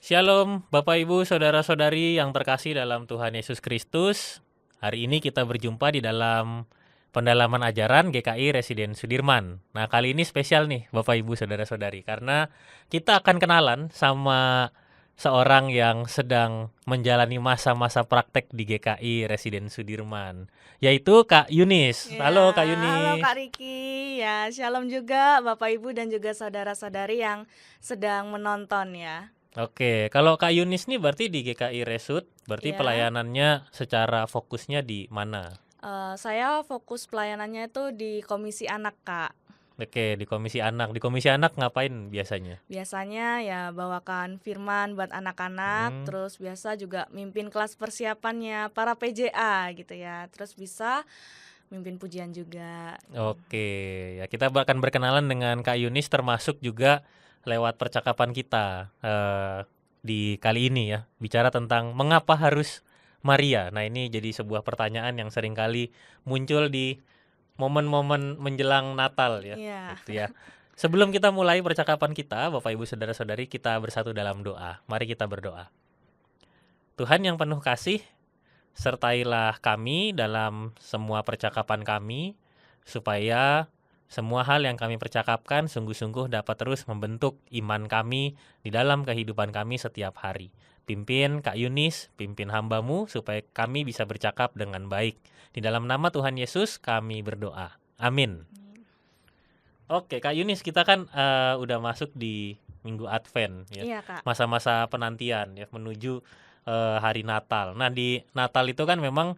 Shalom Bapak Ibu Saudara-saudari yang terkasih dalam Tuhan Yesus Kristus. Hari ini kita berjumpa di dalam pendalaman ajaran GKI Residen Sudirman. Nah, kali ini spesial nih Bapak Ibu Saudara-saudari, karena kita akan kenalan sama seorang yang sedang menjalani masa-masa praktek di GKI Residen Sudirman, yaitu Kak Yunis. Halo Kak Halo Yunis. Kak Riki, ya shalom juga Bapak Ibu dan juga saudara-saudari yang sedang menonton ya. Oke, kalau Kak Yunis nih berarti di GKI Resud, berarti Ya, pelayanannya secara fokusnya di mana? saya fokus pelayanannya itu di Komisi Anak Kak. Oke, di Komisi Anak. Di Komisi Anak ngapain biasanya? Biasanya ya bawakan firman buat anak-anak, Hmm, terus biasa juga mimpin kelas persiapannya para PJA gitu ya. Terus bisa mimpin pujian juga. oke. Ya, kita akan berkenalan dengan Kak Yunis termasuk juga lewat percakapan kita di kali ini ya. Bicara tentang mengapa harus Maria. Nah, ini jadi sebuah pertanyaan yang seringkali muncul di momen-momen menjelang Natal ya, Iya. gitu ya. Sebelum kita mulai percakapan kita, Bapak Ibu Saudara-saudari, kita bersatu dalam doa. Mari kita berdoa. Tuhan yang penuh kasih, sertailah kami dalam semua percakapan kami, supaya semua hal yang kami percakapkan sungguh-sungguh dapat terus membentuk iman kami di dalam kehidupan kami setiap hari. Pimpin Kak Yunis, pimpin hambamu, supaya kami bisa bercakap dengan baik. Di dalam nama Tuhan Yesus kami berdoa. Amin. Oke, Kak Yunis, kita kan udah masuk di Minggu Advent ya, Iya Kak. masa-masa penantian ya menuju hari Natal. Nah, di Natal itu kan memang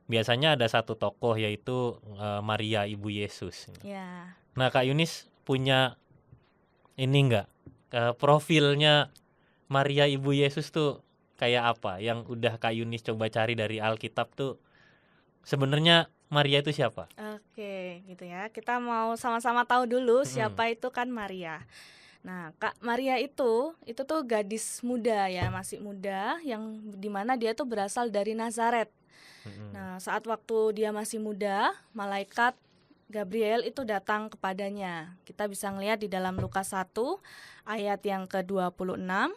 biasanya ada satu tokoh yaitu Maria Ibu Yesus. Iya. Nah, Kak Yunis punya ini enggak profilnya Maria Ibu Yesus tuh kayak apa? Yang udah Kak Yunis coba cari dari Alkitab tuh sebenarnya Maria itu siapa? Oke, gitu ya. Kita mau sama-sama tahu dulu Mm-mm. siapa itu kan Maria. Nah, Kak Maria itu tuh gadis muda ya, masih muda yang dimana dia tuh berasal dari Nazaret. Mm-mm. Nah, saat waktu dia masih muda, malaikat Gabriel itu datang kepadanya. Kita bisa ngelihat di dalam Lukas 1 ayat yang ke-26,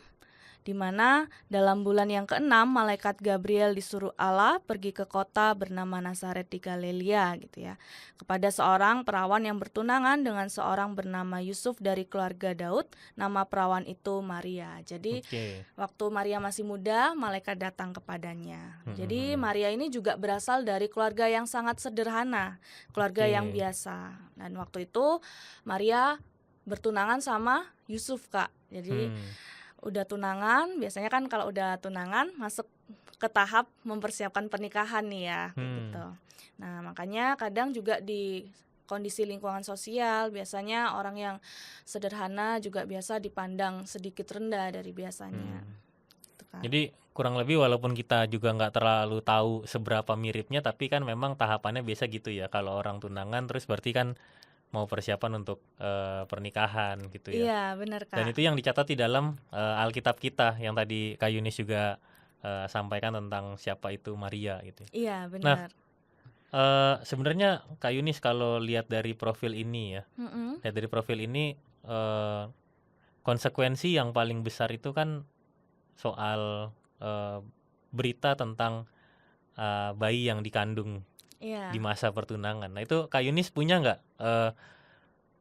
di mana dalam bulan yang ke-6 malaikat Gabriel disuruh Allah pergi ke kota bernama Nazaret di Galilea gitu ya, kepada seorang perawan yang bertunangan dengan seorang bernama Yusuf dari keluarga Daud. Nama perawan itu Maria. Jadi Oke. waktu Maria masih muda, malaikat datang kepadanya. Jadi Mm-mm. Maria ini juga berasal dari keluarga yang sangat sederhana, keluarga yang Oke. biasa. Dan waktu itu Maria bertunangan sama Yusuf, Kak. Jadi Hmm. udah tunangan, biasanya kan kalau udah tunangan masuk ke tahap mempersiapkan pernikahan nih ya, kayak Hmm. gitu. Nah, makanya kadang juga di kondisi lingkungan sosial biasanya orang yang sederhana juga biasa dipandang sedikit rendah dari biasanya. Hmm. Gitu, Kak. Jadi kurang lebih walaupun kita juga nggak terlalu tahu seberapa miripnya, tapi kan memang tahapannya biasa gitu ya. Kalau orang tunangan terus berarti kan mau persiapan untuk pernikahan gitu ya. Iya, benar, Dan Kak. itu yang dicatat di dalam Alkitab kita yang tadi Kak Yunis juga sampaikan tentang siapa itu Maria gitu. Iya, Nah, benar. sebenarnya Kak Yunis kalau lihat dari profil ini ya, Mm-mm. lihat dari profil ini eh, konsekuensi yang paling besar itu kan soal berita tentang bayi yang dikandung di Iya. masa pertunangan. Nah, itu Kak Yunis punya nggak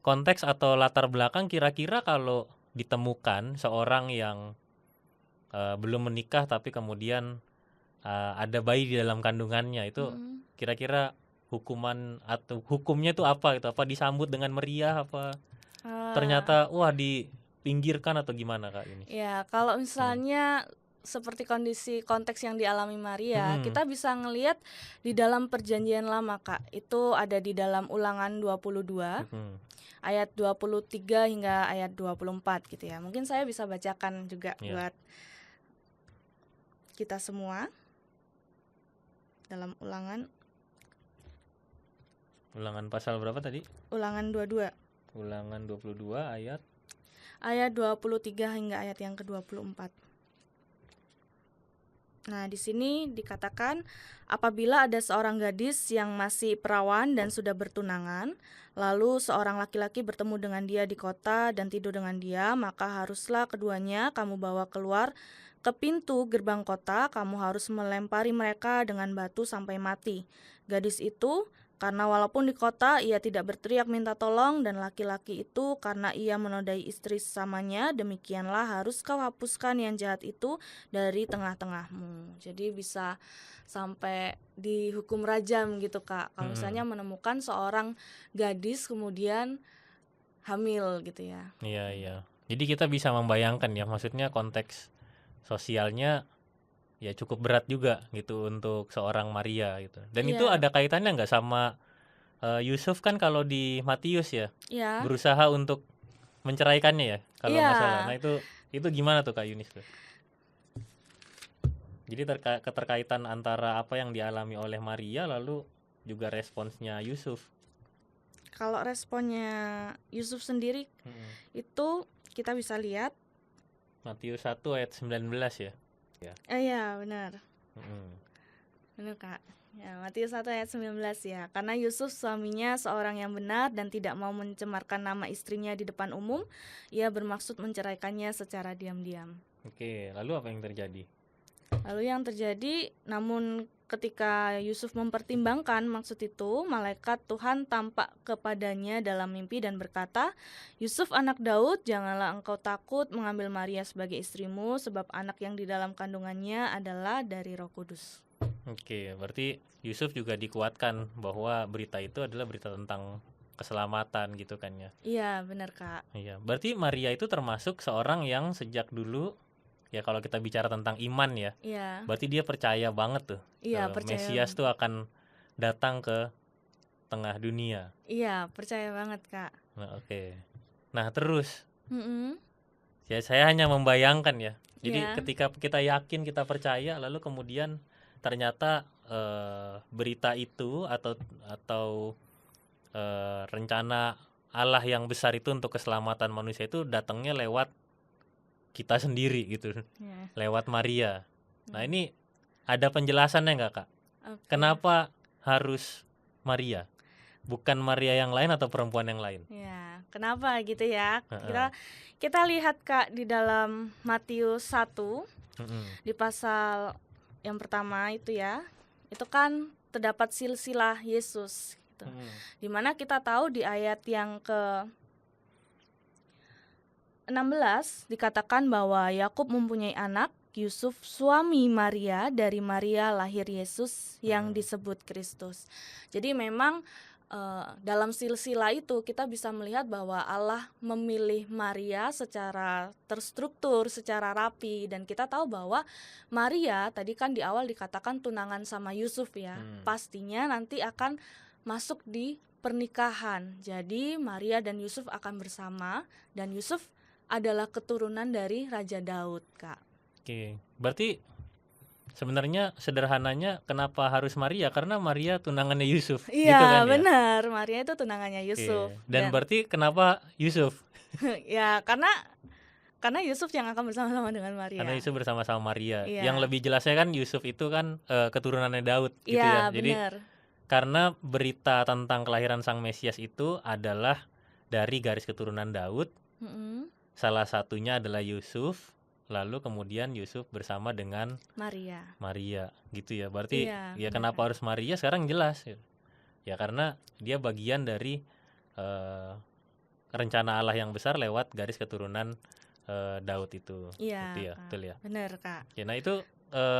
konteks atau latar belakang kira-kira kalau ditemukan seorang yang belum menikah tapi kemudian ada bayi di dalam kandungannya, itu Mm-mm. kira-kira hukuman atau hukumnya itu apa gitu? Apa disambut dengan meriah, apa Eh, ternyata wah dipinggirkan atau gimana Kak Yunis? Ya, kalau Hmm. misalnya seperti kondisi konteks yang dialami Maria, Mm-mm. kita bisa ngelihat di dalam perjanjian lama, Kak. Itu ada di dalam Ulangan 22 Mm-mm. ayat 23 hingga ayat 24 gitu ya. Mungkin saya bisa bacakan juga Ya. buat kita semua dalam Ulangan pasal berapa tadi? Ulangan 22 Ulangan 22 ayat 23 hingga ayat yang ke-24. Nah, di sini dikatakan apabila ada seorang gadis yang masih perawan dan sudah bertunangan, lalu seorang laki-laki bertemu dengan dia di kota dan tidur dengan dia, maka haruslah keduanya kamu bawa keluar ke pintu gerbang kota, kamu harus melempari mereka dengan batu sampai mati. Gadis itu, karena walaupun di kota ia tidak berteriak minta tolong, dan laki-laki itu karena ia menodai istri sesamanya, demikianlah harus kau hapuskan yang jahat itu dari tengah-tengahmu. Jadi bisa sampai dihukum rajam gitu Kak, kalau misalnya menemukan seorang gadis kemudian hamil gitu ya. Iya. Jadi kita bisa membayangkan ya, maksudnya konteks sosialnya ya cukup berat juga gitu untuk seorang Maria gitu. Dan itu Iya. ada kaitannya nggak sama Yusuf kan kalau di Matius ya, Iya. berusaha untuk menceraikannya ya kalau nggak salah. Iya. Nah itu gimana tuh Kak Yunis tuh? Jadi keterkaitan antara apa yang dialami oleh Maria lalu juga responsnya Yusuf. Kalau responnya Yusuf sendiri itu kita bisa lihat Matius 1 ayat 19 ya. iya benar. Benar Kak. Ya, Matius 1 ayat 19 ya. Karena Yusuf suaminya seorang yang benar dan tidak mau mencemarkan nama istrinya di depan umum, ia bermaksud menceraikannya secara diam-diam. Oke, lalu apa yang terjadi? Lalu yang terjadi, namun ketika Yusuf mempertimbangkan maksud itu, malaikat Tuhan tampak kepadanya dalam mimpi dan berkata, Yusuf anak Daud, janganlah engkau takut mengambil Maria sebagai istrimu, sebab anak yang di dalam kandungannya adalah dari Roh Kudus. Oke, berarti Yusuf juga dikuatkan bahwa berita itu adalah berita tentang keselamatan gitu kan ya. Iya, benar Kak. Iya, berarti Maria itu termasuk seorang yang sejak dulu ya kalau kita bicara tentang iman ya. Iya. Berarti dia percaya banget tuh. Iya, percaya. Mesias tuh akan datang ke tengah dunia. Iya, percaya banget Kak. Nah, oke. Nah, terus Mm-mm. ya saya hanya membayangkan ya. Jadi Iya. ketika kita yakin, kita percaya, lalu kemudian ternyata berita itu atau rencana Allah yang besar itu untuk keselamatan manusia itu datangnya lewat kita sendiri gitu, Iya. lewat Maria. Nah ini ada penjelasannya nggak Kak? Oke. Kenapa harus Maria? Bukan Maria yang lain atau perempuan yang lain? Ya, kenapa gitu ya? Kita lihat Kak di dalam Matius 1 di pasal yang pertama itu ya. Itu kan terdapat silsilah Yesus gitu. Dimana kita tahu di ayat yang ke 16 dikatakan bahwa Yakub mempunyai anak, Yusuf suami Maria, dari Maria lahir Yesus yang disebut Kristus. Jadi memang dalam silsilah itu kita bisa melihat bahwa Allah memilih Maria secara terstruktur, secara rapi, dan kita tahu bahwa Maria tadi kan di awal dikatakan tunangan sama Yusuf ya, pastinya nanti akan masuk di pernikahan. Jadi Maria dan Yusuf akan bersama, dan Yusuf adalah keturunan dari Raja Daud Kak. Oke, berarti sebenarnya sederhananya kenapa harus Maria? Karena Maria tunangannya Yusuf. Iya, gitu kan, benar. Maria itu tunangannya Yusuf. Dan berarti kenapa Yusuf? Ya, karena Yusuf yang akan bersama-sama dengan Maria. Karena Yusuf bersama-sama Maria. Iya. Yang lebih jelasnya kan Yusuf itu kan keturunannya Daud gitu ya. Jadi Benar. karena berita tentang kelahiran Sang Mesias itu adalah dari garis keturunan Daud. Salah satunya adalah Yusuf. Lalu kemudian Yusuf bersama dengan Maria gitu ya. Berarti ya kenapa harus Maria sekarang jelas ya karena dia bagian dari rencana Allah yang besar lewat garis keturunan Daud itu. Iya, gitu ya, betul ya. Benar Kak. Ya, nah itu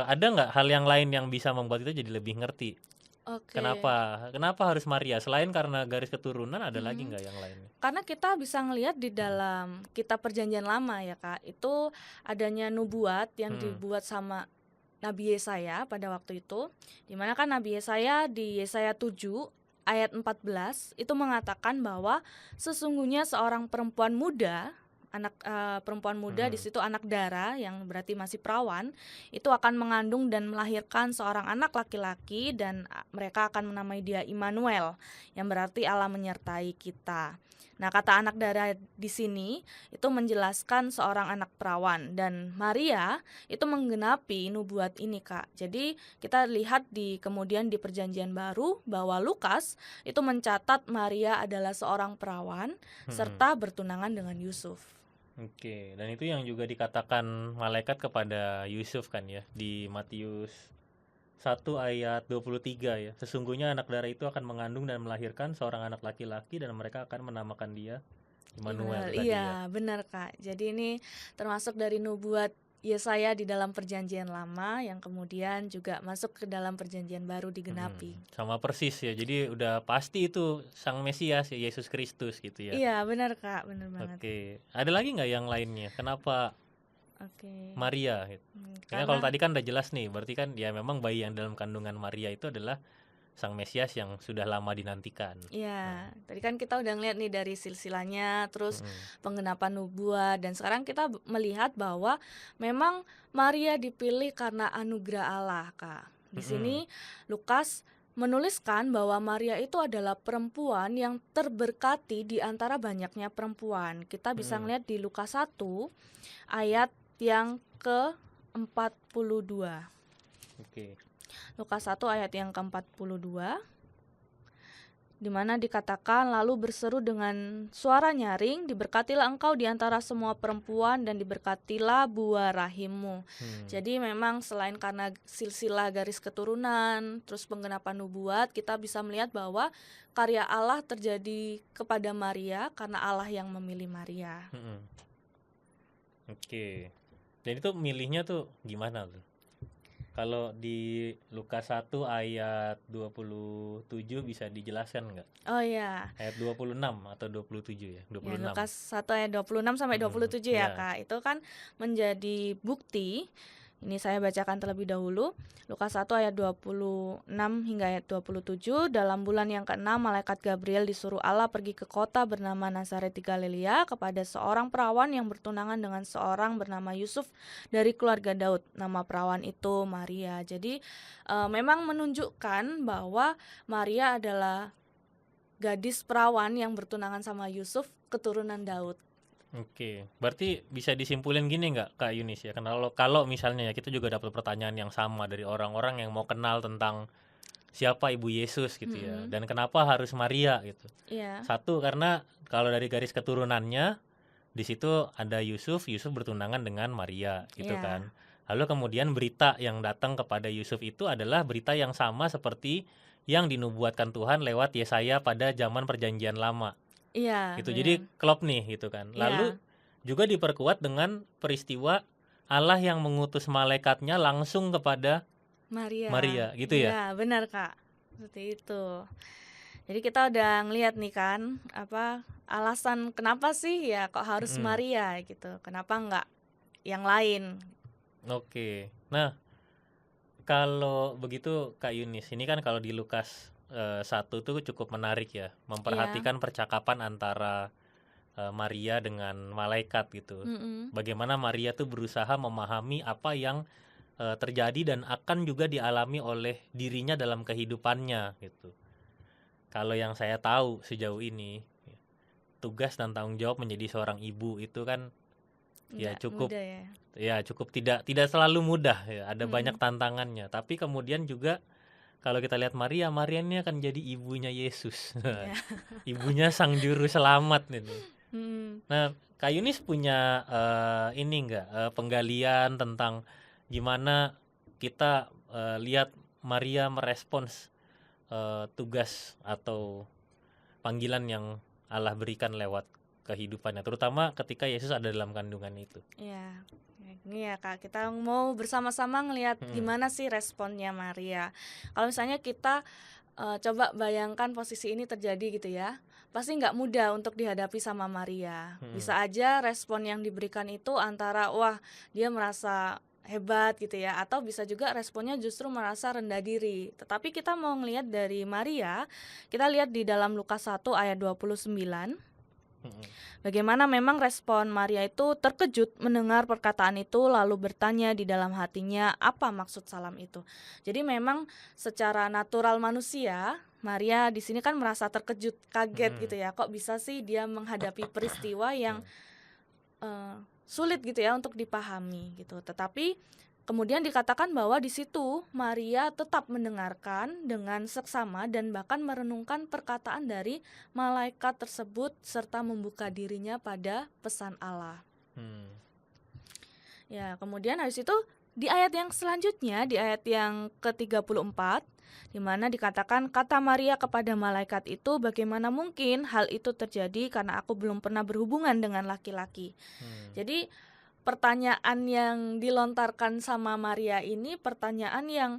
ada nggak hal yang lain yang bisa membuat itu jadi lebih ngerti? Oke. Kenapa harus Maria? Selain karena garis keturunan, ada lagi nggak yang lainnya? Karena kita bisa ngelihat di dalam kitab Perjanjian Lama ya Kak, itu adanya nubuat yang dibuat sama Nabi Yesaya pada waktu itu, dimana kan Nabi Yesaya di Yesaya 7 ayat 14 itu mengatakan bahwa sesungguhnya seorang perempuan muda perempuan muda, di situ anak dara yang berarti masih perawan, itu akan mengandung dan melahirkan seorang anak laki-laki, dan mereka akan menamai dia Immanuel, yang berarti Allah menyertai kita. Nah, kata anak dara di sini itu menjelaskan seorang anak perawan, dan Maria itu menggenapi nubuat ini, Kak. Jadi kita lihat kemudian di Perjanjian Baru bahwa Lukas itu mencatat Maria adalah seorang perawan serta bertunangan dengan Yusuf. Oke, dan itu yang juga dikatakan malaikat kepada Yusuf kan ya, di Matius 1 ayat 23 ya. Sesungguhnya anak dara itu akan mengandung dan melahirkan seorang anak laki-laki, dan mereka akan menamakan dia Immanuel tadi ya. Iya, benar, Kak. Jadi ini termasuk dari nubuat Yesaya di dalam Perjanjian Lama yang kemudian juga masuk ke dalam Perjanjian Baru digenapi. Sama persis ya. Jadi udah pasti itu Sang Mesias ya, Yesus Kristus gitu ya. Iya, benar, Kak. Benar banget. Oke. Ada lagi nggak yang lainnya? Kenapa Maria gitu? Karena kalau tadi kan udah jelas nih, berarti kan ya memang bayi yang dalam kandungan Maria itu adalah Sang Mesias yang sudah lama dinantikan. Iya, tadi kan kita udah ngeliat nih dari silsilahnya, terus penggenapan nubuat, dan sekarang kita melihat bahwa memang Maria dipilih karena anugerah Allah, Kak. Di sini Lukas menuliskan bahwa Maria itu adalah perempuan yang terberkati di antara banyaknya perempuan. Kita bisa ngeliat di Lukas 1 ayat yang ke-42. Oke. Lukas 1 ayat yang ke-42, di mana dikatakan, lalu berseru dengan suara nyaring, diberkatilah engkau di antara semua perempuan, dan diberkatilah buah rahimmu. Jadi memang selain karena silsilah garis keturunan, terus penggenapan nubuat, kita bisa melihat bahwa karya Allah terjadi kepada Maria karena Allah yang memilih Maria. Oke. Dan itu milihnya tuh gimana tuh? Kalau di Lukas 1 ayat 27 bisa dijelaskan nggak? Oh iya. Ayat 26 atau 27 ya? 26. Ya, Lukas 1 ayat 26 sampai 27 ya, Kak. Itu kan menjadi bukti. Ini saya bacakan terlebih dahulu. Lukas 1 ayat 26 hingga ayat 27. Dalam bulan yang ke-6, malaikat Gabriel disuruh Allah pergi ke kota bernama Nazaret di Galilea kepada seorang perawan yang bertunangan dengan seorang bernama Yusuf dari keluarga Daud. Nama perawan itu Maria. Jadi memang menunjukkan bahwa Maria adalah gadis perawan yang bertunangan sama Yusuf, keturunan Daud. Oke, berarti bisa disimpulin gini nggak, Kak Yunis ya? Kalau misalnya ya, kita juga dapat pertanyaan yang sama dari orang-orang yang mau kenal tentang siapa Ibu Yesus gitu ya, dan kenapa harus Maria gitu. Satu, karena kalau dari garis keturunannya di situ ada Yusuf bertunangan dengan Maria gitu kan. Lalu kemudian berita yang datang kepada Yusuf itu adalah berita yang sama seperti yang dinubuatkan Tuhan lewat Yesaya pada zaman Perjanjian Lama. Iya. Gitu. Jadi klop nih gitu kan. Lalu juga diperkuat dengan peristiwa Allah yang mengutus malaikatnya langsung kepada Maria gitu ya. Iya, benar, Kak. Seperti itu. Jadi kita udah ngelihat nih kan alasan kenapa sih ya kok harus Maria gitu. Kenapa enggak yang lain? Oke. Nah, kalau begitu Kak Yunis, ini kan kalau di Lukas 1 tuh cukup menarik ya, memperhatikan percakapan antara Maria dengan malaikat gitu. Bagaimana Maria tuh berusaha memahami apa yang terjadi dan akan juga dialami oleh dirinya dalam kehidupannya gitu. Kalau yang saya tahu sejauh ini, tugas dan tanggung jawab menjadi seorang ibu itu kan cukup mudah ya. Cukup tidak selalu mudah ya, ada banyak tantangannya. Tapi kemudian juga kalau kita lihat Maria ini akan jadi ibunya Yesus. Ibunya Sang Juru Selamat ini. Nah, Kak Yunis punya ini enggak penggalian tentang gimana kita lihat Maria merespons tugas atau panggilan yang Allah berikan lewat kehidupannya, terutama ketika Yesus ada dalam kandungan itu. Iya. Ini ya, Kak, kita mau bersama-sama ngelihat gimana sih responnya Maria. Kalau misalnya kita coba bayangkan posisi ini terjadi gitu ya, pasti nggak mudah untuk dihadapi sama Maria. Bisa aja respon yang diberikan itu antara wah dia merasa hebat gitu ya, atau bisa juga responnya justru merasa rendah diri. Tetapi kita mau ngelihat dari Maria, kita lihat di dalam Lukas 1 ayat 29. Mm-mm. Bagaimana memang respon Maria itu terkejut mendengar perkataan itu lalu bertanya di dalam hatinya apa maksud salam itu. Jadi memang secara natural manusia Maria di sini kan merasa terkejut, kaget gitu ya. Kok bisa sih dia menghadapi peristiwa yang sulit gitu ya untuk dipahami gitu. Tetapi kemudian dikatakan bahwa di situ Maria tetap mendengarkan dengan seksama dan bahkan merenungkan perkataan dari malaikat tersebut serta membuka dirinya pada pesan Allah. Ya, kemudian habis itu di ayat yang selanjutnya, di ayat yang ke-34, di mana dikatakan kata Maria kepada malaikat itu, bagaimana mungkin hal itu terjadi karena aku belum pernah berhubungan dengan laki-laki. Jadi pertanyaan yang dilontarkan sama Maria ini pertanyaan yang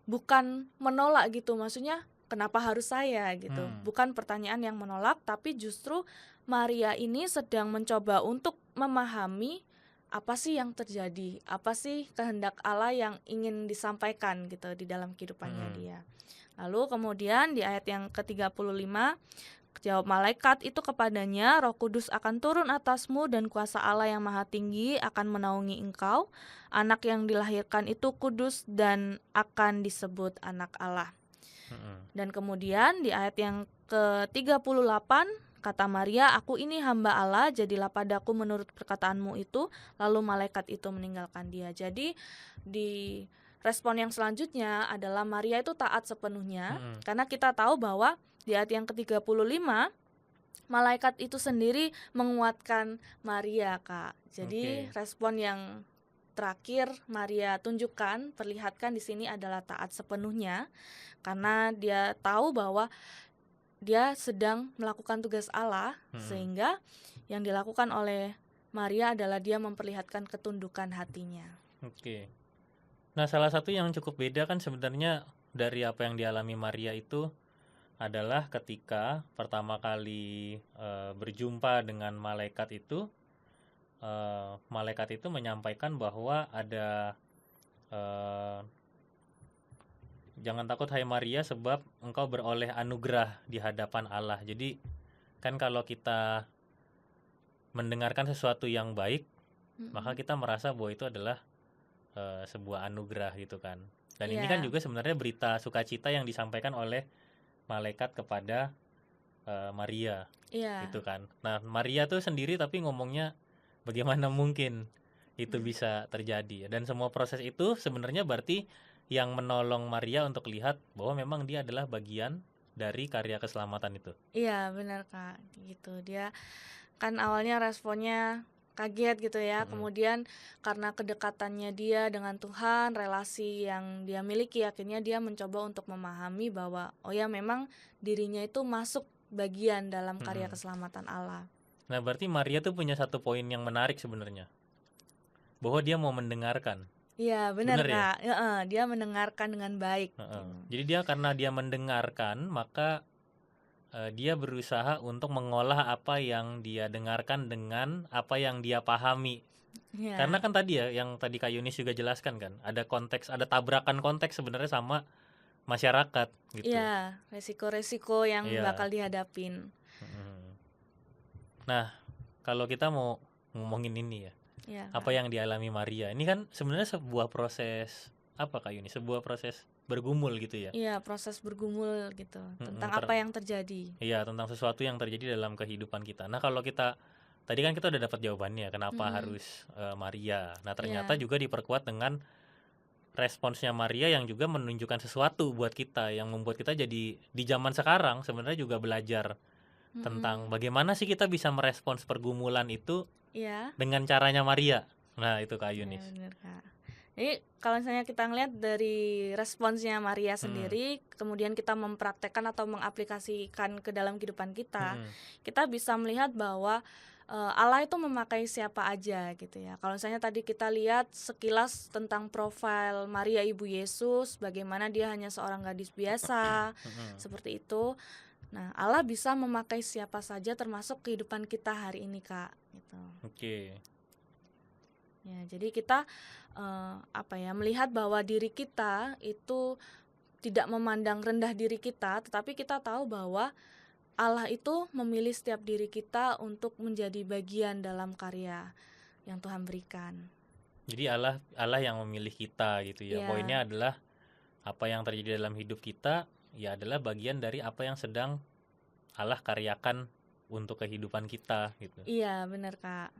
bukan menolak gitu, maksudnya kenapa harus saya gitu. Bukan pertanyaan yang menolak, tapi justru Maria ini sedang mencoba untuk memahami apa sih yang terjadi, apa sih kehendak Allah yang ingin disampaikan gitu di dalam kehidupannya dia. Lalu kemudian di ayat yang ke-35, jawab malaikat itu kepadanya, Roh Kudus akan turun atasmu dan kuasa Allah yang Maha Tinggi akan menaungi engkau. Anak yang dilahirkan itu kudus dan akan disebut anak Allah. Dan kemudian di ayat yang ke-38, kata Maria, aku ini hamba Allah, jadilah padaku menurut perkataanmu itu. Lalu malaikat itu meninggalkan dia. Jadi di respon yang selanjutnya adalah Maria itu taat sepenuhnya, karena kita tahu bahwa di ayat yang ke-35 malaikat itu sendiri menguatkan Maria, Kak. Jadi respon yang terakhir Maria tunjukkan, perlihatkan di sini adalah taat sepenuhnya, karena dia tahu bahwa dia sedang melakukan tugas Allah, sehingga yang dilakukan oleh Maria adalah dia memperlihatkan ketundukan hatinya. Nah, salah satu yang cukup beda kan sebenarnya dari apa yang dialami Maria itu adalah ketika pertama kali berjumpa dengan malaikat itu, malaikat itu menyampaikan bahwa ada jangan takut hai Maria sebab engkau beroleh anugerah di hadapan Allah. Jadi kan kalau kita mendengarkan sesuatu yang baik, maka kita merasa bahwa itu adalah sebuah anugerah gitu kan. Dan ini kan juga sebenarnya berita sukacita yang disampaikan oleh malaikat kepada Maria, gitu kan. Nah, Maria tuh sendiri tapi ngomongnya bagaimana mungkin itu bisa terjadi. Dan semua proses itu sebenarnya berarti yang menolong Maria untuk lihat bahwa memang dia adalah bagian dari karya keselamatan itu. Iya, benar Kak, gitu. Dia kan awalnya responnya kaget gitu ya, kemudian karena kedekatannya dia dengan Tuhan, relasi yang dia miliki, akhirnya dia mencoba untuk memahami bahwa oh ya memang dirinya itu masuk bagian dalam karya keselamatan Allah. Nah, berarti Maria tuh punya satu poin yang menarik sebenarnya, bahwa dia mau mendengarkan. Iya, benar Kak. Ya? Dia mendengarkan dengan baik. Jadi dia karena dia mendengarkan, maka dia berusaha untuk mengolah apa yang dia dengarkan dengan apa yang dia pahami. Karena kan tadi ya, yang tadi Kak Yunis juga jelaskan kan, ada konteks, ada tabrakan konteks sebenarnya sama masyarakat gitu. Iya, resiko-resiko yang bakal dihadapin. Nah, kalau kita mau ngomongin ini ya, apa yang dialami Maria, ini kan sebenarnya sebuah proses apa Kak Yunis? Sebuah proses bergumul gitu ya? Iya, proses bergumul gitu, tentang apa yang terjadi. Iya, tentang sesuatu yang terjadi dalam kehidupan kita. Nah, kalau kita tadi kan kita udah dapat jawabannya kenapa harus Maria. Nah, ternyata juga diperkuat dengan responsnya Maria yang juga menunjukkan sesuatu buat kita, yang membuat kita jadi di zaman sekarang sebenarnya juga belajar tentang bagaimana sih kita bisa merespons pergumulan itu dengan caranya Maria. Nah, itu Kak Yunis. Ya, benar, Kak. Jadi kalau misalnya kita ngelihat dari responsnya Maria sendiri, kemudian kita mempraktekkan atau mengaplikasikan ke dalam kehidupan kita, kita bisa melihat bahwa Allah itu memakai siapa aja gitu ya. Kalau misalnya tadi kita lihat sekilas tentang profil Maria Ibu Yesus, bagaimana dia hanya seorang gadis biasa, seperti itu. Nah, Allah bisa memakai siapa saja termasuk kehidupan kita hari ini, Kak, gitu. Ya, jadi kita melihat bahwa diri kita itu tidak memandang rendah diri kita, tetapi kita tahu bahwa Allah itu memilih setiap diri kita untuk menjadi bagian dalam karya yang Tuhan berikan. Jadi Allah yang memilih kita gitu ya. Iya. Poinnya adalah apa yang terjadi dalam hidup kita ya adalah bagian dari apa yang sedang Allah karyakan untuk kehidupan kita gitu. Iya, benar Kak.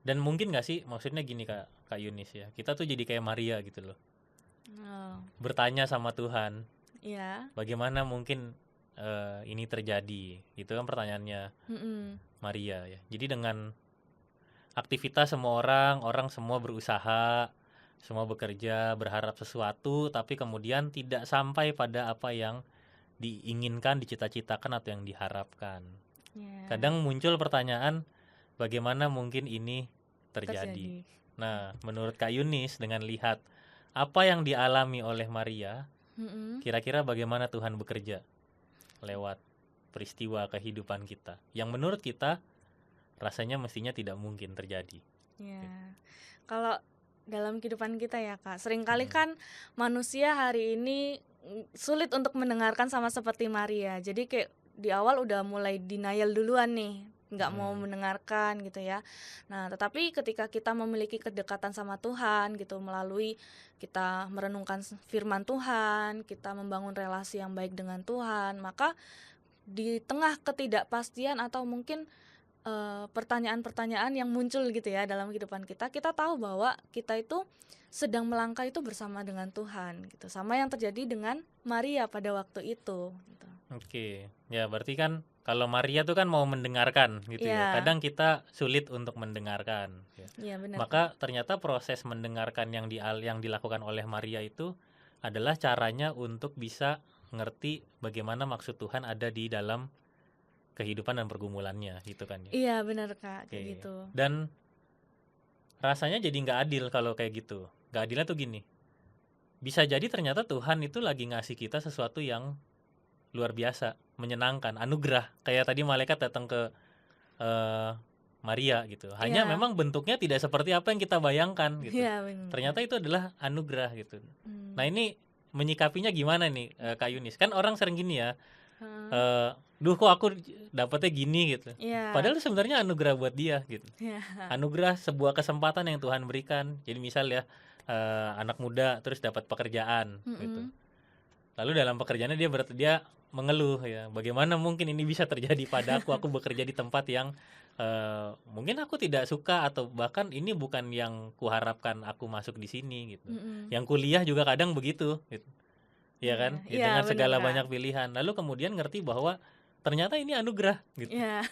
Dan mungkin gak sih, maksudnya gini Kak Yunis ya, kita tuh jadi kayak Maria gitu loh, Oh, bertanya sama Tuhan, iya. bagaimana mungkin ini terjadi, gitu kan pertanyaannya Mm-mm. Maria ya. Jadi dengan aktivitas semua orang semua berusaha, semua bekerja, berharap sesuatu, tapi kemudian tidak sampai pada apa yang diinginkan, dicita-citakan atau yang diharapkan. Iya, Kadang muncul pertanyaan, bagaimana mungkin ini terjadi? Nah, menurut Kak Yunis dengan lihat apa yang dialami oleh Maria, Mm-mm. kira-kira bagaimana Tuhan bekerja lewat peristiwa kehidupan kita yang menurut kita rasanya mestinya tidak mungkin terjadi. Iya. Kalau dalam kehidupan kita ya Kak, seringkali Mm-mm. kan manusia hari ini sulit untuk mendengarkan sama seperti Maria. Jadi kayak di awal udah mulai denial duluan nih, nggak mau mendengarkan gitu ya. Nah, tetapi ketika kita memiliki kedekatan sama Tuhan gitu, melalui kita merenungkan firman Tuhan, kita membangun relasi yang baik dengan Tuhan, maka di tengah ketidakpastian atau mungkin pertanyaan-pertanyaan yang muncul gitu ya dalam kehidupan kita, kita tahu bahwa kita itu sedang melangkah itu bersama dengan Tuhan gitu. Sama yang terjadi dengan Maria pada waktu itu gitu. Oke, ya berarti kan kalau Maria tuh kan mau mendengarkan gitu ya. Iya. Kadang kita sulit untuk mendengarkan ya. Iya benar. Maka ternyata proses mendengarkan yang dilakukan oleh Maria itu adalah caranya untuk bisa ngerti bagaimana maksud Tuhan ada di dalam kehidupan dan pergumulannya gitu kan ya. Iya benar Kak, kayak Oke. gitu. Dan rasanya jadi nggak adil kalau kayak gitu. Nggak adilnya tuh gini, bisa jadi ternyata Tuhan itu lagi ngasih kita sesuatu yang luar biasa, menyenangkan, anugerah. Kayak tadi malaikat datang ke Maria gitu. Hanya Iya. memang bentuknya tidak seperti apa yang kita bayangkan gitu. Iya benar. Ternyata itu adalah anugerah gitu. Hmm. Nah ini menyikapinya gimana nih Kak Yunis? Kan orang sering gini ya, duh kok aku dapetnya gini gitu. Iya. Padahal sebenarnya anugerah buat dia gitu. Iya. Anugerah sebuah kesempatan yang Tuhan berikan. Jadi misal ya anak muda terus dapat pekerjaan gitu. Mm-mm. Lalu dalam pekerjaannya dia mengeluh ya, bagaimana mungkin ini bisa terjadi padaku? Aku bekerja di tempat yang mungkin aku tidak suka atau bahkan ini bukan yang kuharapkan aku masuk di sini gitu. Mm-mm. Yang kuliah juga kadang begitu gitu. Ya kan? Iya, Ya, dengan benar, segala Kak. banyak pilihan. Lalu kemudian ngerti bahwa ternyata ini anugerah gitu. Ya,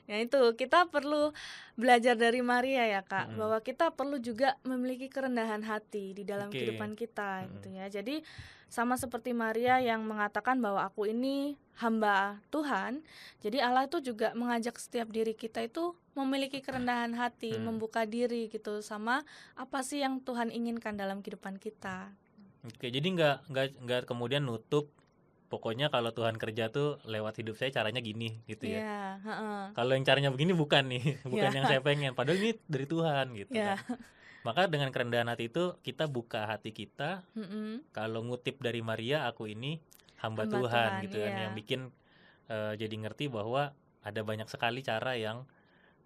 ya itu kita perlu belajar dari Maria ya Kak, Mm-mm. bahwa kita perlu juga memiliki kerendahan hati di dalam Oke. kehidupan kita Mm-mm. gitu ya. Jadi sama seperti Maria yang mengatakan bahwa aku ini hamba Tuhan, jadi Allah itu juga mengajak setiap diri kita itu memiliki kerendahan hati, membuka diri gitu sama apa sih yang Tuhan inginkan dalam kehidupan kita. Oke, jadi nggak kemudian nutup. Pokoknya kalau Tuhan kerja tuh lewat hidup saya caranya gini gitu ya. Iya, heeh. Kalau yang caranya begini bukan nih, bukan Ya. yang saya pengen. Padahal ini dari Tuhan gitu Ya. kan. Maka dengan kerendahan hati itu kita buka hati kita. Mm-mm. Kalau ngutip dari Maria, aku ini hamba Hamba Tuhan Tuhan, gitu kan, iya. yang bikin jadi ngerti bahwa ada banyak sekali cara yang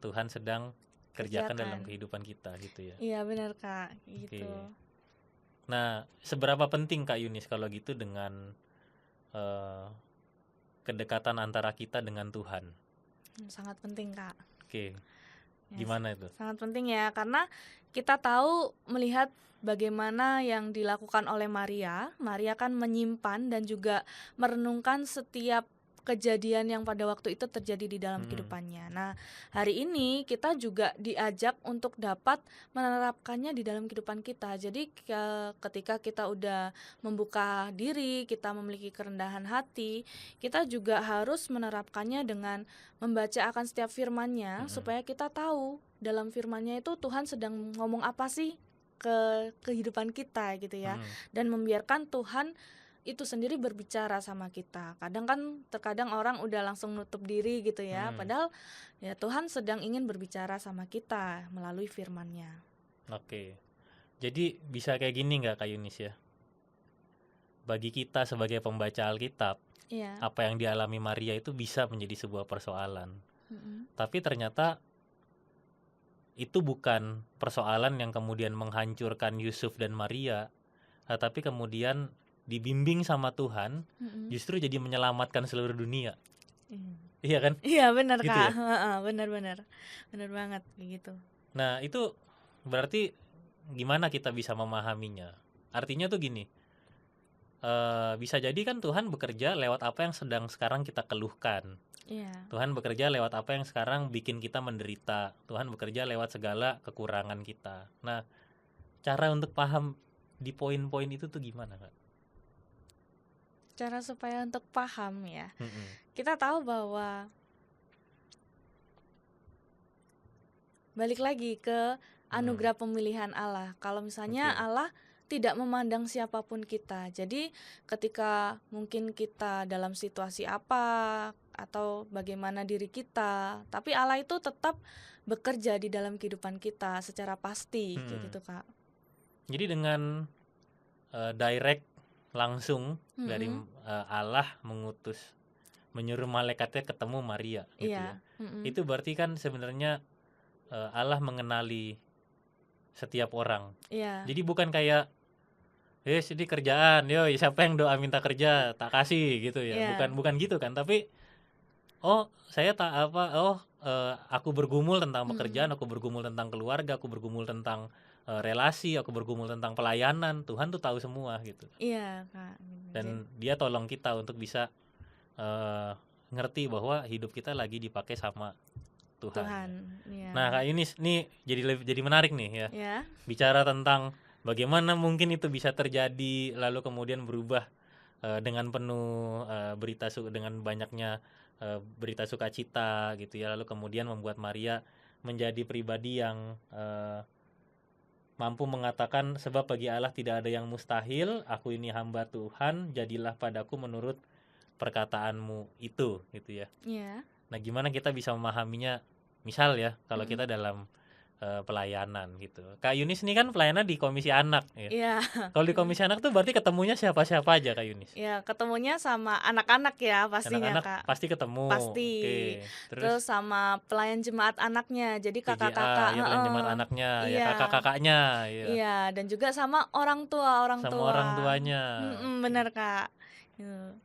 Tuhan sedang kerjakan dalam kehidupan kita gitu ya. Iya benar Kak, gitu. Oke. Nah, seberapa penting Kak Yunis kalau gitu dengan kedekatan antara kita dengan Tuhan? Sangat penting Kak. Oke, Ya, gimana itu? sangat penting ya, karena kita tahu melihat bagaimana yang dilakukan oleh Maria. Maria kan menyimpan dan juga merenungkan setiap kejadian yang pada waktu itu terjadi di dalam kehidupannya. Nah, hari ini kita juga diajak untuk dapat menerapkannya di dalam kehidupan kita. Jadi ketika kita udah membuka diri, kita memiliki kerendahan hati, kita juga harus menerapkannya dengan membaca akan setiap firman-Nya supaya kita tahu dalam firman-Nya itu Tuhan sedang ngomong apa sih ke kehidupan kita gitu ya. Dan membiarkan Tuhan itu sendiri berbicara sama kita. Terkadang orang udah langsung nutup diri gitu ya. Padahal ya Tuhan sedang ingin berbicara sama kita melalui firman-Nya. Oke. Jadi bisa kayak gini nggak Kak Yunis ya? Bagi kita sebagai pembaca Alkitab, Iya. Apa yang dialami Maria itu bisa menjadi sebuah persoalan. Mm-mm. Tapi ternyata itu bukan persoalan yang kemudian menghancurkan Yusuf dan Maria, tapi kemudian dibimbing sama Tuhan Mm-mm. justru jadi menyelamatkan seluruh dunia. Iya. Iya kan? Iya benar Gitu Kak. ya? Heeh, benar banget kayak gitu. Nah, itu berarti gimana kita bisa memahaminya? Artinya tuh gini, bisa jadi kan Tuhan bekerja lewat apa yang sedang sekarang kita keluhkan. Iya. Tuhan bekerja lewat apa yang sekarang bikin kita menderita. Tuhan bekerja lewat segala kekurangan kita. Nah, cara untuk paham di poin-poin itu tuh gimana, Kak? Cara supaya untuk paham ya. Mm-mm. Kita tahu bahwa balik lagi ke anugerah pemilihan Allah. Kalau misalnya Oke. Allah tidak memandang siapapun kita. Jadi ketika mungkin kita dalam situasi apa atau bagaimana diri kita, tapi Allah itu tetap bekerja di dalam kehidupan kita secara pasti kayak gitu, Kak. Jadi dengan direct langsung dari Allah menyuruh malaikatnya ketemu Maria gitu ya. Itu berarti kan sebenarnya Allah mengenali setiap orang. Iya. Jadi bukan kayak ini kerjaan, yo siapa yang doa minta kerja tak kasih gitu ya. Iya. Bukan gitu kan, tapi aku bergumul tentang pekerjaan, aku bergumul tentang keluarga, aku bergumul tentang relasi, aku bergumul tentang pelayanan. Tuhan tuh tahu semua gitu. Iya, Kak. Dan dia tolong kita untuk bisa ngerti bahwa hidup kita lagi dipakai sama Tuhan. Iya. Nah, Kak Yunis, nih jadi menarik nih ya. Ya. Bicara tentang bagaimana mungkin itu bisa terjadi lalu kemudian berubah dengan penuh dengan banyaknya berita sukacita gitu ya, lalu kemudian membuat Maria menjadi pribadi yang mampu mengatakan, sebab bagi Allah tidak ada yang mustahil, aku ini hamba Tuhan, jadilah padaku menurut perkataanmu itu gitu ya. Iya. Nah, gimana kita bisa memahaminya? Misal ya, kalau kita dalam pelayanan gitu. Kak Yunis ini kan pelayanan di Komisi Anak ya. Iya. Kalau di Komisi Anak tuh berarti ketemunya siapa-siapa aja, Kak Yunis? Ya, ketemunya sama anak-anak ya pastinya, Anak-anak Kak. pasti ketemu. Pasti. Oke. Terus sama pelayan jemaat anaknya. Jadi kakak-kakak, ya, pelayan jemaat anaknya, ya Iya. kakak-kakaknya ya. Iya, dan juga sama orang tua. Sama orang tuanya. Benar, Kak.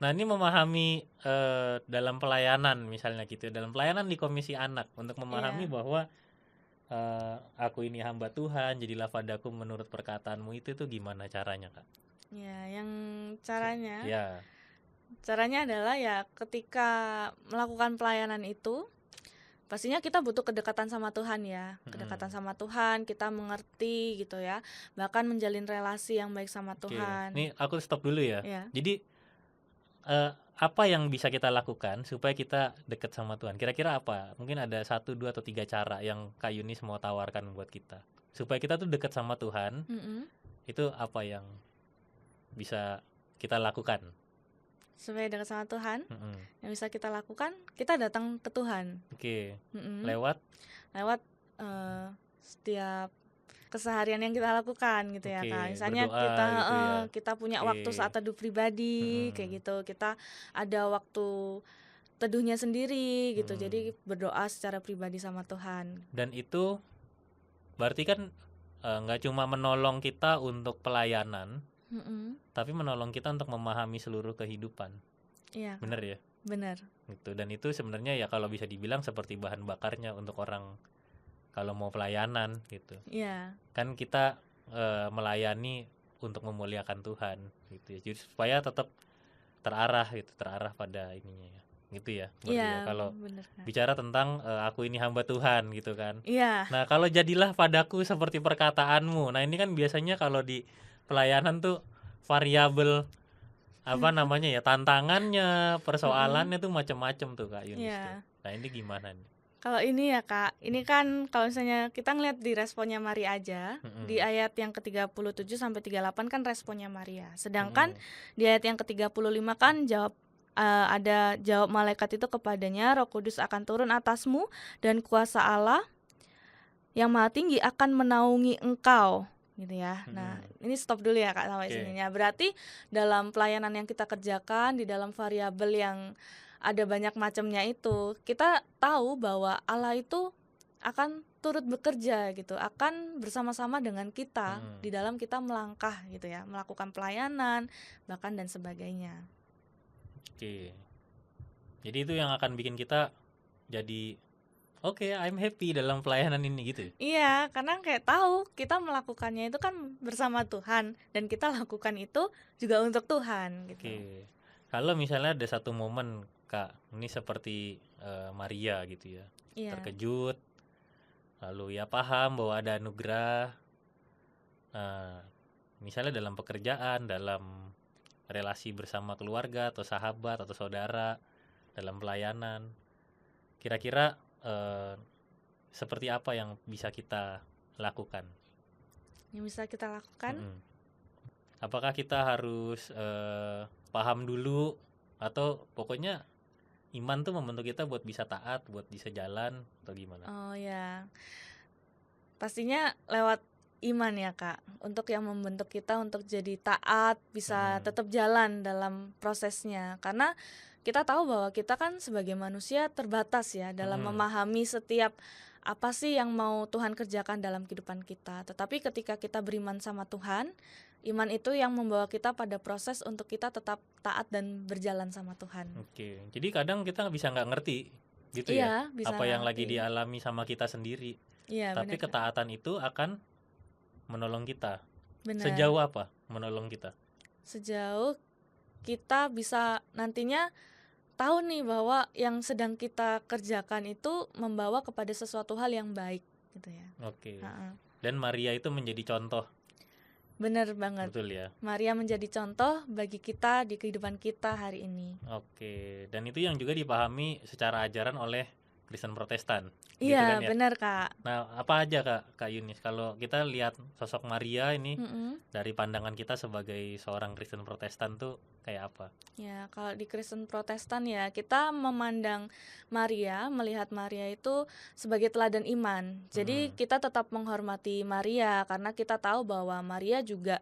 Nah, ini memahami dalam pelayanan misalnya gitu, dalam pelayanan di Komisi Anak, untuk memahami bahwa aku ini hamba Tuhan, jadilah padaku menurut perkataanmu itu tuh gimana caranya, Kak? Ya, yang caranya. Ya. Caranya adalah ya ketika melakukan pelayanan itu pastinya kita butuh kedekatan sama Tuhan ya. Kedekatan sama Tuhan, kita mengerti gitu ya. Bahkan menjalin relasi yang baik sama Tuhan. Nih aku stop dulu ya. Ya. Jadi apa yang bisa kita lakukan supaya kita dekat sama Tuhan? Kira-kira apa? Mungkin ada 1, 2, atau 3 cara yang Kak Yunis mau tawarkan buat kita supaya kita tuh dekat sama Tuhan. Itu apa yang bisa kita lakukan? Supaya dekat sama Tuhan, yang bisa kita lakukan, kita datang ke Tuhan. Oke. Lewat setiap keseharian yang kita lakukan gitu ya, Kak. Misalnya berdoa, kita gitu ya. Kita punya waktu saat teduh pribadi kayak gitu. Kita ada waktu teduhnya sendiri gitu. Jadi berdoa secara pribadi sama Tuhan. Dan itu berarti kan nggak cuma menolong kita untuk pelayanan, tapi menolong kita untuk memahami seluruh kehidupan. Iya. Benar ya? Benar. Gitu. Dan itu sebenarnya ya kalau bisa dibilang seperti bahan bakarnya untuk orang kalau mau pelayanan gitu. Iya. Kan kita melayani untuk memuliakan Tuhan gitu ya. Jadi supaya tetap terarah pada ininya ya. Gitu ya. Iya. Kalau bener, bicara tentang aku ini hamba Tuhan gitu kan. Iya. Nah, kalau jadilah padaku seperti perkataanmu. Nah, ini kan biasanya kalau di pelayanan tuh variabel tantangannya, persoalannya tuh macam-macam tuh, Kak Yunis tuh. Nah, ini gimana nih? Kalau ini ya, Kak, ini kan kalau misalnya kita ngeliat di responnya Maria aja, di ayat yang ke-37 sampai 38 kan responnya Maria. Sedangkan di ayat yang ke-35 kan ada jawab malaikat itu kepadanya, Roh Kudus akan turun atasmu dan kuasa Allah yang Maha Tinggi akan menaungi engkau gitu ya. Nah, Mm-mm. ini stop dulu ya Kak sampai Oke. sininya. Berarti dalam pelayanan yang kita kerjakan di dalam variabel yang ada banyak macamnya itu, kita tahu bahwa Allah itu akan turut bekerja gitu, akan bersama-sama dengan kita Mm-mm. di dalam kita melangkah gitu ya, melakukan pelayanan bahkan dan sebagainya. Oke. Jadi itu yang akan bikin kita jadi oke, I'm happy dalam pelayanan ini gitu. Iya, karena kayak tahu kita melakukannya itu kan bersama Tuhan dan kita lakukan itu juga untuk Tuhan gitu. Oke. Kalau misalnya ada satu momen Kak, ini seperti Maria gitu ya. Iya. Terkejut, lalu ya paham bahwa ada anugerah. Nah, misalnya dalam pekerjaan, dalam relasi bersama keluarga atau sahabat atau saudara, dalam pelayanan. Kira-kira seperti apa yang bisa kita lakukan? Yang bisa kita lakukan Mm-mm. Apakah kita harus paham dulu atau pokoknya iman tuh membentuk kita buat bisa taat, buat bisa jalan atau gimana? oh ya, pastinya lewat iman ya Kak, untuk yang membentuk kita untuk jadi taat, bisa tetap jalan dalam prosesnya. Karena kita tahu bahwa kita kan sebagai manusia terbatas ya dalam memahami setiap apa sih yang mau Tuhan kerjakan dalam kehidupan kita. Tetapi ketika kita beriman sama Tuhan, iman itu yang membawa kita pada proses untuk kita tetap taat dan berjalan sama Tuhan. Oke, jadi kadang kita bisa nggak ngerti gitu Iya, ya, bisa apa yang lagi ngerti. dialami sama kita sendiri. Iya, Tapi benar Kak. ketaatan itu akan menolong kita. Benar. Sejauh apa menolong kita? Sejauh kita bisa nantinya tahu nih bahwa yang sedang kita kerjakan itu membawa kepada sesuatu hal yang baik gitu ya. Oke. Ha-ha. Dan Maria itu menjadi contoh, Bener banget. betul ya? Maria menjadi contoh bagi kita di kehidupan kita hari ini. Oke, dan itu yang juga dipahami secara ajaran oleh Kristen Protestan. Gitu Iya, kan ya? benar Kak. Nah, apa aja Kak Yunis kalau kita lihat sosok Maria ini Mm-mm. dari pandangan kita sebagai seorang Kristen Protestan tuh kayak apa? Ya, kalau di Kristen Protestan ya kita memandang Maria, melihat Maria itu sebagai teladan iman. Jadi kita tetap menghormati Maria karena kita tahu bahwa Maria juga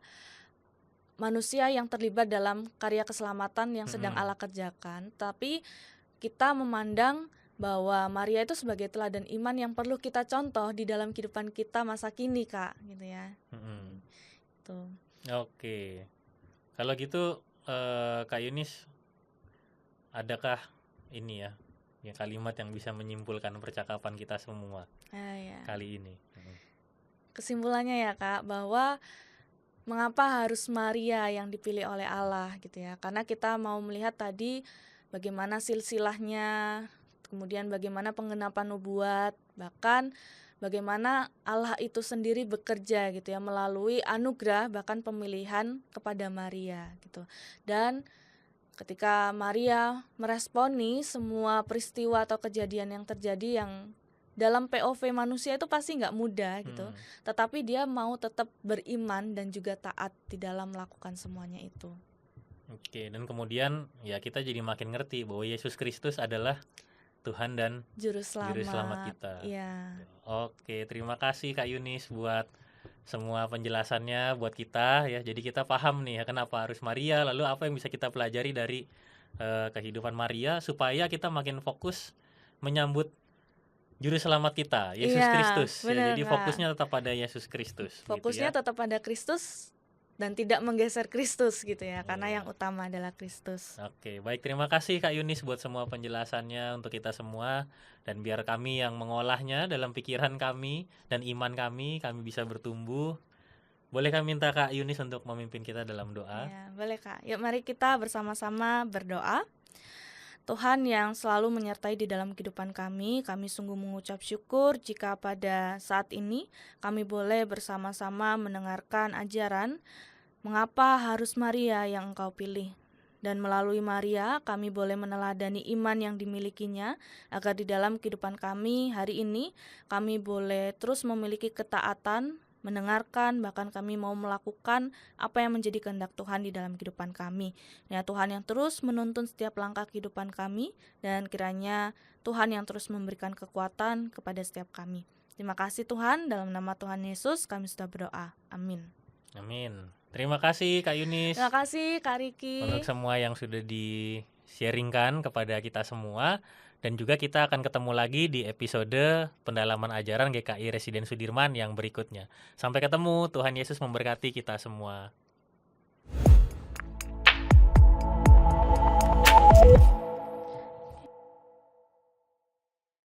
manusia yang terlibat dalam karya keselamatan yang sedang Allah kerjakan. Tapi kita memandang bahwa Maria itu sebagai teladan iman yang perlu kita contoh di dalam kehidupan kita masa kini Kak, gitu ya. Tuh. Oke, kalau gitu Kak Yunis, adakah ini ya kalimat yang bisa menyimpulkan percakapan kita semua Ya. kali ini? Kesimpulannya ya Kak, bahwa mengapa harus Maria yang dipilih oleh Allah gitu ya. Karena kita mau melihat tadi bagaimana silsilahnya, kemudian bagaimana penggenapan nubuat, bahkan bagaimana Allah itu sendiri bekerja gitu ya melalui anugerah bahkan pemilihan kepada Maria gitu. Dan ketika Maria meresponi semua peristiwa atau kejadian yang terjadi yang dalam POV manusia itu pasti nggak mudah gitu, tetapi dia mau tetap beriman dan juga taat di dalam melakukan semuanya itu. Oke, dan kemudian ya kita jadi makin ngerti bahwa Yesus Kristus adalah Tuhan dan Juru selamat kita. Iya. Oke, terima kasih Kak Yunis buat semua penjelasannya buat kita ya. Jadi kita paham nih ya kenapa harus Maria, lalu apa yang bisa kita pelajari dari kehidupan Maria supaya kita makin fokus menyambut Juru Selamat kita, Yesus Kristus. Ya, jadi fokusnya tetap pada Yesus Kristus. Fokusnya gitu ya. tetap pada Kristus dan tidak menggeser Kristus gitu ya, karena yang utama adalah Kristus. Oke, baik, terima kasih Kak Yunis buat semua penjelasannya untuk kita semua, dan biar kami yang mengolahnya dalam pikiran kami dan iman kami bisa bertumbuh. Boleh kami minta Kak Yunis untuk memimpin kita dalam doa? Ya, boleh Kak. Yuk mari kita bersama-sama berdoa. Tuhan yang selalu menyertai di dalam kehidupan kami sungguh mengucap syukur jika pada saat ini kami boleh bersama-sama mendengarkan ajaran mengapa harus Maria yang Engkau pilih. Dan melalui Maria kami boleh meneladani iman yang dimilikinya, agar di dalam kehidupan kami hari ini kami boleh terus memiliki ketaatan, mendengarkan, bahkan kami mau melakukan apa yang menjadi kehendak Tuhan di dalam kehidupan kami. Ya Tuhan yang terus menuntun setiap langkah kehidupan kami, dan kiranya Tuhan yang terus memberikan kekuatan kepada setiap kami. Terima kasih Tuhan, dalam nama Tuhan Yesus kami sudah berdoa. Amin. Amin. Terima kasih Kak Yunis Terima kasih Kak Riki. untuk semua yang sudah di-sharingkan kepada kita semua. Dan juga kita akan ketemu lagi di episode pendalaman ajaran GKI Residen Sudirman yang berikutnya. Sampai ketemu, Tuhan Yesus memberkati kita semua.